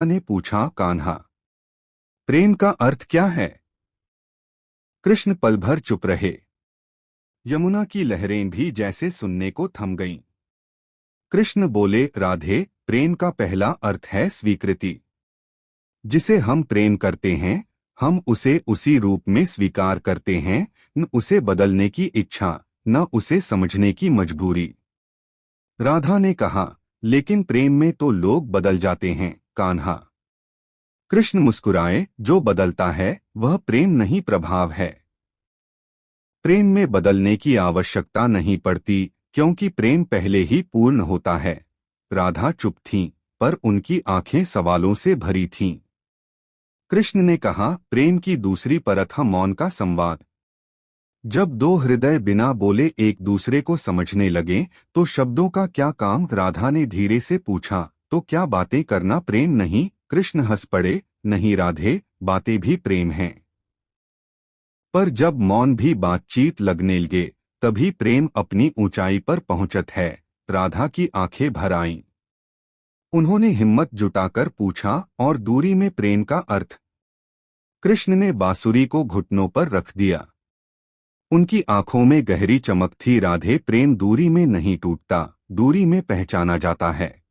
ने पूछा, कान्हा, प्रेम का अर्थ क्या है? कृष्ण पल भर चुप रहे। यमुना की लहरें भी जैसे सुनने को थम गईं। कृष्ण बोले, राधे, प्रेम का पहला अर्थ है स्वीकृति। जिसे हम प्रेम करते हैं, हम उसे उसी रूप में स्वीकार करते हैं, न उसे बदलने की इच्छा, न उसे समझने की मजबूरी। राधा ने कहा, लेकिन प्रेम में तो लोग बदल जाते हैं, कान्हा। कृष्ण मुस्कुराए, जो बदलता है वह प्रेम नहीं, प्रभाव है। प्रेम में बदलने की आवश्यकता नहीं पड़ती, क्योंकि प्रेम पहले ही पूर्ण होता है। राधा चुप थीं, पर उनकी आंखें सवालों से भरी थीं। कृष्ण ने कहा, प्रेम की दूसरी परत है मौन का संवाद। जब दो हृदय बिना बोले एक दूसरे को समझने लगे, तो शब्दों का क्या काम? राधा ने धीरे से पूछा, तो क्या बातें करना प्रेम नहीं? कृष्ण हंस पड़े, नहीं राधे, बातें भी प्रेम हैं। पर जब मौन भी बातचीत लगने लगे, तभी प्रेम अपनी ऊंचाई पर पहुंचत है। राधा की आंखें भर आईं। उन्होंने हिम्मत जुटाकर पूछा, और दूरी में प्रेम का अर्थ? कृष्ण ने बांसुरी को घुटनों पर रख दिया। उनकी आंखों में गहरी चमक थी। राधे, प्रेम दूरी में नहीं टूटता, दूरी में पहचाना जाता है।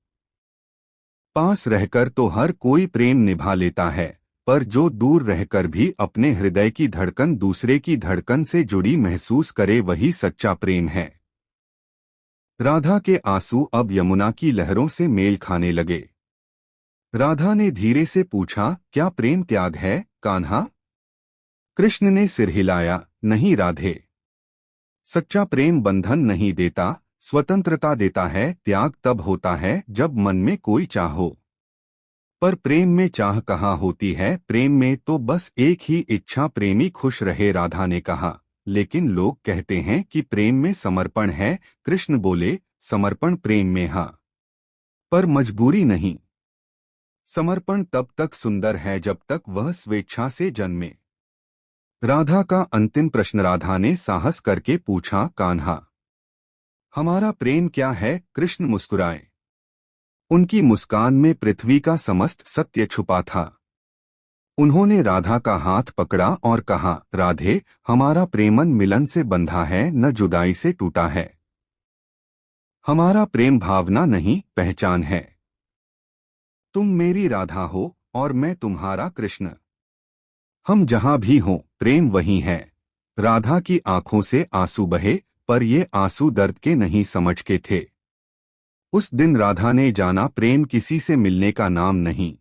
पास रहकर तो हर कोई प्रेम निभा लेता है, पर जो दूर रहकर भी अपने हृदय की धड़कन दूसरे की धड़कन से जुड़ी महसूस करे, वही सच्चा प्रेम है। राधा के आंसू अब यमुना की लहरों से मेल खाने लगे। राधा ने धीरे से पूछा, क्या प्रेम त्याग है, कान्हा? कृष्ण ने सिर हिलाया, नहीं राधे। सच्चा प्रेम बंधन नहीं देता, स्वतंत्रता देता है। त्याग तब होता है जब मन में कोई चाह हो। पर प्रेम में चाह कहाँ होती है? प्रेम में तो बस एक ही इच्छा, प्रेमी खुश रहे। राधा ने कहा, लेकिन लोग कहते हैं कि प्रेम में समर्पण है। कृष्ण बोले, समर्पण प्रेम में है, पर मजबूरी नहीं। समर्पण तब तक सुंदर है जब तक वह स्वेच्छा से जन्मे। राधा का अंतिम प्रश्न। राधा ने साहस करके पूछा, कान्हा, हमारा प्रेम क्या है? कृष्ण मुस्कुराए। उनकी मुस्कान में पृथ्वी का समस्त सत्य छुपा था। उन्होंने राधा का हाथ पकड़ा और कहा, राधे, हमारा प्रेमन मिलन से बंधा है, न जुदाई से टूटा है। हमारा प्रेम भावना नहीं, पहचान है। तुम मेरी राधा हो और मैं तुम्हारा कृष्ण। हम जहां भी हों, प्रेम वही है। राधा की आंखों से आंसू बहे, पर ये आंसू दर्द के नहीं, समझ के थे। उस दिन राधा ने जाना, प्रेम किसी से मिलने का नाम नहीं,